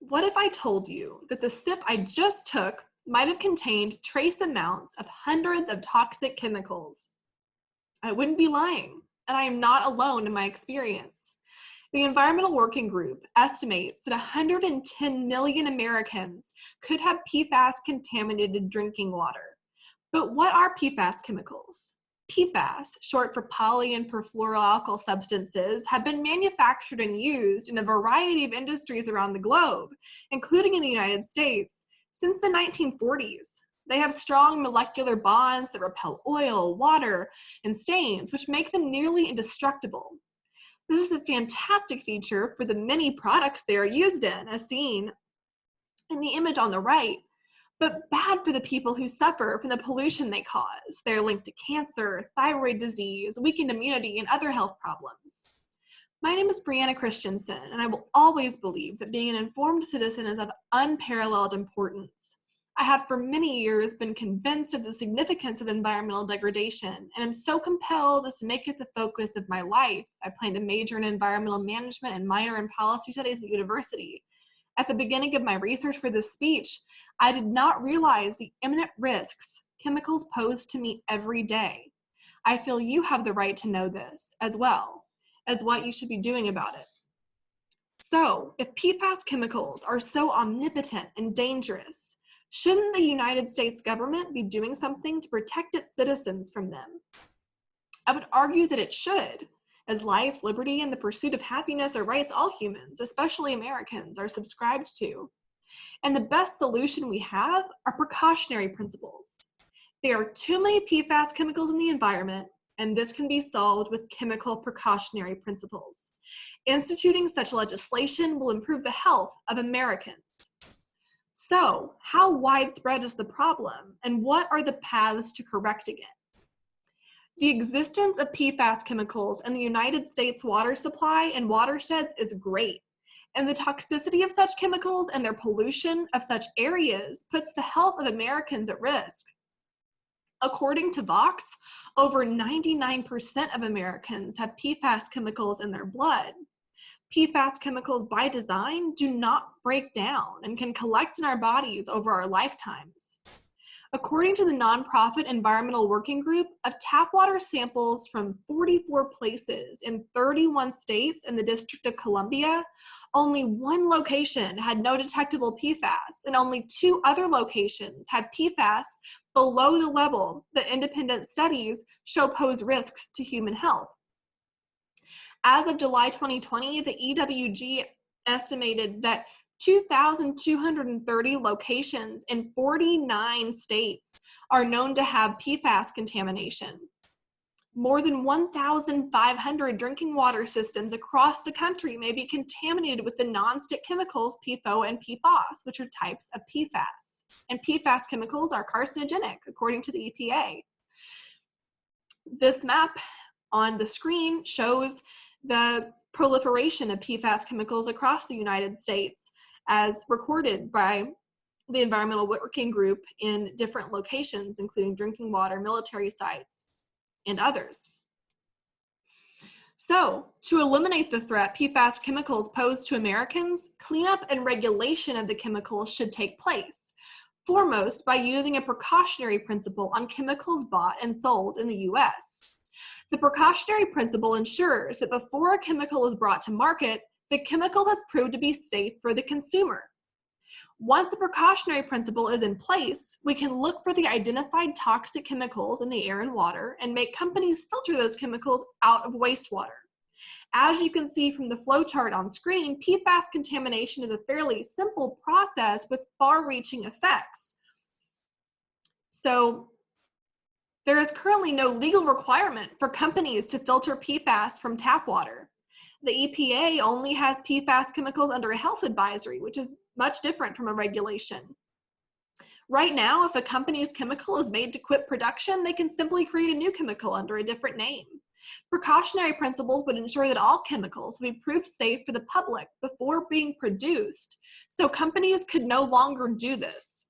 What if I told you that the sip I just took might have contained trace amounts of hundreds of toxic chemicals? I wouldn't be lying, and I am not alone in my experience. The Environmental Working Group estimates that 110 million Americans could have PFAS-contaminated drinking water. But what are PFAS chemicals? PFAS, short for poly and perfluoroalkyl substances, have been manufactured and used in a variety of industries around the globe, including in the United States, since the 1940s. They have strong molecular bonds that repel oil, water, and stains, which make them nearly indestructible. This is a fantastic feature for the many products they are used in, as seen in the image on the right, but bad for the people who suffer from the pollution they cause. They're linked to cancer, thyroid disease, weakened immunity, and other health problems. My name is Brianna Christensen, and I will always believe that being an informed citizen is of unparalleled importance. I have for many years been convinced of the significance of environmental degradation, and am so compelled as to make it the focus of my life. I plan to major in environmental management and minor in policy studies at university. At the beginning of my research for this speech, I did not realize the imminent risks chemicals pose to me every day. I feel you have the right to know this, as well as what you should be doing about it. So, if PFAS chemicals are so omnipotent and dangerous, shouldn't the United States government be doing something to protect its citizens from them? I would argue that it should, as life, liberty, and the pursuit of happiness are rights all humans, especially Americans, are subscribed to. And the best solution we have are precautionary principles. There are too many PFAS chemicals in the environment, and this can be solved with chemical precautionary principles. Instituting such legislation will improve the health of Americans. So, how widespread is the problem, and what are the paths to correcting it? The existence of PFAS chemicals in the United States water supply and watersheds is great, and the toxicity of such chemicals and their pollution of such areas puts the health of Americans at risk. According to Vox, over 99% of Americans have PFAS chemicals in their blood. PFAS chemicals by design do not break down and can collect in our bodies over our lifetimes. According to the nonprofit Environmental Working Group, of tap water samples from 44 places in 31 states and the District of Columbia, only one location had no detectable PFAS, and only 2 other locations had PFAS below the level that independent studies show pose risks to human health. As of July 2020, the EWG estimated that 2,230 locations in 49 states are known to have PFAS contamination. More than 1,500 drinking water systems across the country may be contaminated with the non-stick chemicals PFOA and PFOS, which are types of PFAS. And PFAS chemicals are carcinogenic, according to the EPA. This map on the screen shows the proliferation of PFAS chemicals across the United States as recorded by the Environmental Working Group in different locations, including drinking water, military sites, and others. So, to eliminate the threat PFAS chemicals pose to Americans, cleanup and regulation of the chemicals should take place, foremost by using a precautionary principle on chemicals bought and sold in the U.S. The precautionary principle ensures that before a chemical is brought to market, the chemical has proved to be safe for the consumer. Once the precautionary principle is in place, we can look for the identified toxic chemicals in the air and water and make companies filter those chemicals out of wastewater. As you can see from the flow chart on screen, PFAS contamination is a fairly simple process with far-reaching effects. So, there is currently no legal requirement for companies to filter PFAS from tap water. The EPA only has PFAS chemicals under a health advisory, which is much different from a regulation. Right now, if a company's chemical is made to quit production, they can simply create a new chemical under a different name. Precautionary principles would ensure that all chemicals would be proved safe for the public before being produced, so companies could no longer do this.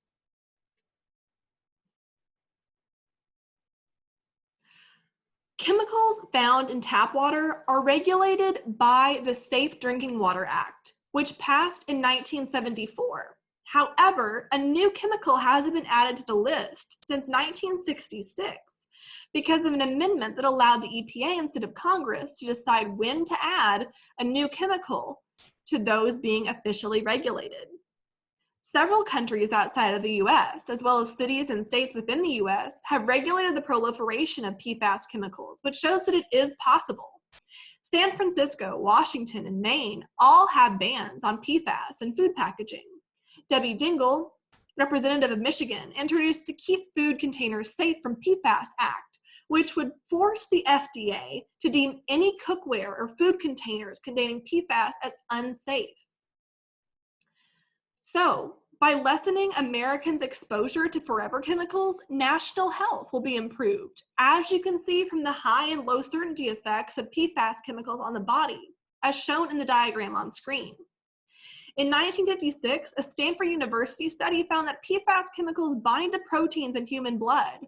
Chemicals found in tap water are regulated by the Safe Drinking Water Act, which passed in 1974. However, a new chemical hasn't been added to the list since 1966 because of an amendment that allowed the EPA instead of Congress to decide when to add a new chemical to those being officially regulated. Several countries outside of the US, as well as cities and states within the US, have regulated the proliferation of PFAS chemicals, which shows that it is possible. San Francisco, Washington, and Maine all have bans on PFAS in food packaging. Debbie Dingell, representative of Michigan, introduced the Keep Food Containers Safe from PFAS Act, which would force the FDA to deem any cookware or food containers containing PFAS as unsafe. So, by lessening Americans' exposure to forever chemicals, national health will be improved, as you can see from the high and low certainty effects of PFAS chemicals on the body, as shown in the diagram on screen. In 1956, a Stanford University study found that PFAS chemicals bind to proteins in human blood.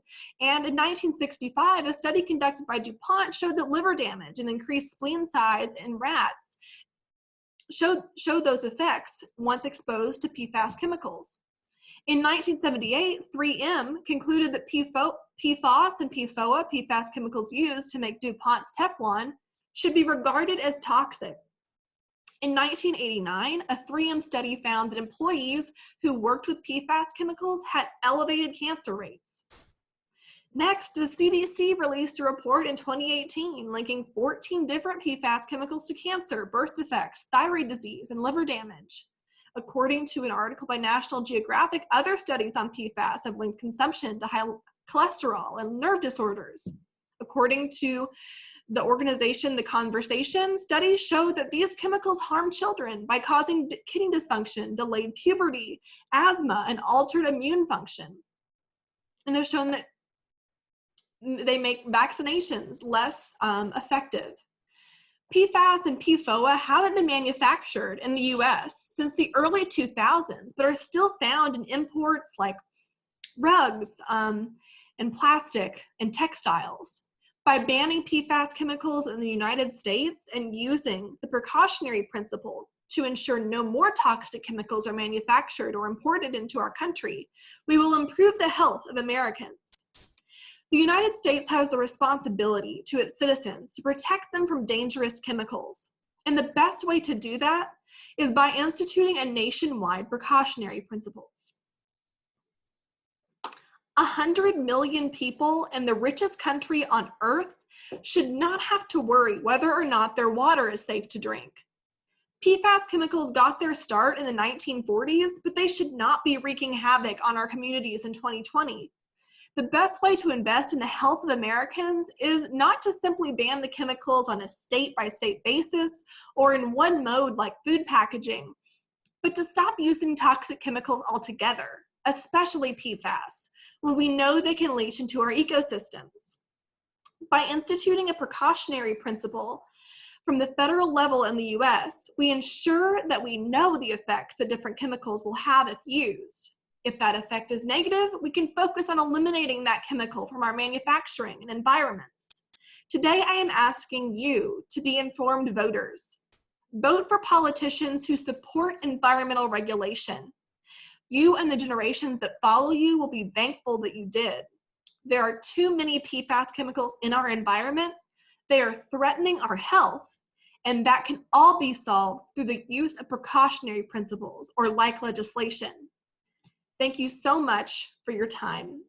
And in 1965, a study conducted by DuPont showed that liver damage and increased spleen size in rats showed those effects once exposed to PFAS chemicals. In 1978, 3M concluded that PFOS and PFOA, PFAS chemicals used to make DuPont's Teflon, should be regarded as toxic. In 1989, a 3M study found that employees who worked with PFAS chemicals had elevated cancer rates. Next, the CDC released a report in 2018 linking 14 different PFAS chemicals to cancer, birth defects, thyroid disease, and liver damage. According to an article by National Geographic, other studies on PFAS have linked consumption to high cholesterol and nerve disorders. According to the organization The Conversation, studies show that these chemicals harm children by causing kidney dysfunction, delayed puberty, asthma, and altered immune function. And they've shown that they make vaccinations less effective. PFAS and PFOA haven't been manufactured in the US since the early 2000s, but are still found in imports like rugs and plastic and textiles. By banning PFAS chemicals in the United States and using the precautionary principle to ensure no more toxic chemicals are manufactured or imported into our country, we will improve the health of Americans. The United States has a responsibility to its citizens to protect them from dangerous chemicals. And the best way to do that is by instituting a nationwide precautionary principles. 100 million people in the richest country on earth should not have to worry whether or not their water is safe to drink. PFAS chemicals got their start in the 1940s, but they should not be wreaking havoc on our communities in 2020. The best way to invest in the health of Americans is not to simply ban the chemicals on a state-by-state basis or in one mode like food packaging, but to stop using toxic chemicals altogether, especially PFAS, when we know they can leach into our ecosystems. By instituting a precautionary principle from the federal level in the US, we ensure that we know the effects that different chemicals will have if used. If that effect is negative, we can focus on eliminating that chemical from our manufacturing and environments. Today, I am asking you to be informed voters. Vote for politicians who support environmental regulation. You and the generations that follow you will be thankful that you did. There are too many PFAS chemicals in our environment. They are threatening our health, and that can all be solved through the use of precautionary principles or like legislation. Thank you so much for your time.